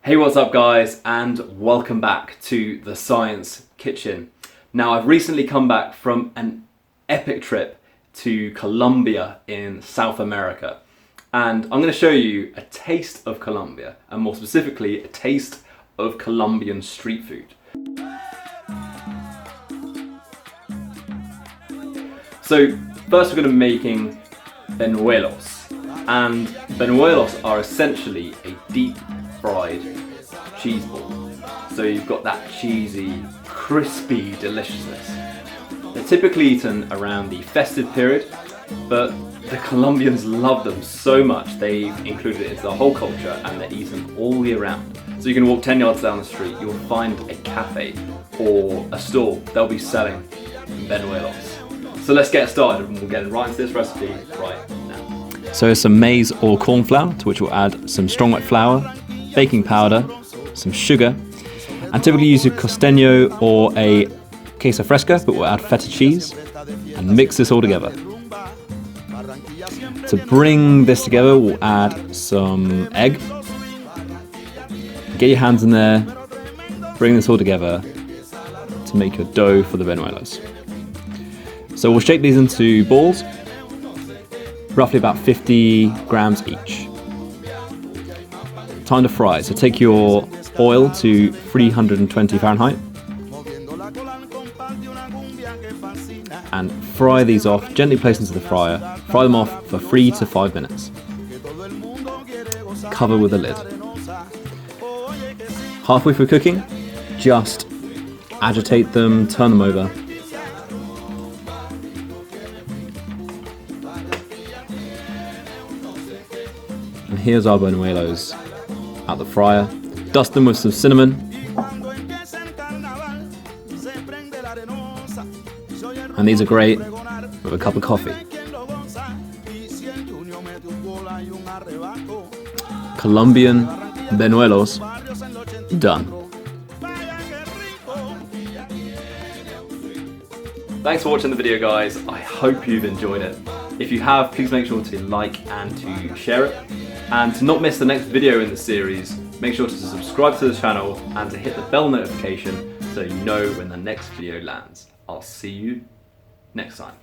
Hey, what's up guys, and welcome back to the Science Kitchen. Now, I've recently come back from an epic trip to Colombia in South America, and I'm going to show you a taste of Colombia, and more specifically, a taste of Colombian street food. So first we're going to be making Bunuelos, and Bunuelos are essentially a deep fried cheese ball. So you've got that cheesy, crispy deliciousness. They're typically eaten around the festive period, but the Colombians love them so much they've included it into the whole culture and they're eaten all year round. So you can walk 10 yards down the street, you'll find a cafe or a stall, they'll be selling Bunuelos. So let's get started and we'll get right into this recipe right now. So some maize or corn flour, to which we'll add some strong white flour, baking powder, some sugar, and typically use a costeño or a queso fresca, but we'll add feta cheese and mix this all together. To bring this together, we'll add some egg. Get your hands in there, bring this all together to make your dough for the Bunuelos. So we'll shape these into balls, roughly about 50 grams each. Time to fry. So take your oil to 320 Fahrenheit and fry these off, gently place into the fryer, fry them off for 3 to 5 minutes. Cover with a lid. Halfway through cooking, just agitate them, turn them over. And here's our Bunuelos out the fryer. Dust them with some cinnamon. And these are great with a cup of coffee. Colombian Bunuelos done. Thanks for watching the video guys, I hope you've enjoyed it. If you have, please make sure to like and to share it. And to not miss the next video in the series, make sure to subscribe to the channel and to hit the bell notification so you know when the next video lands. I'll see you next time.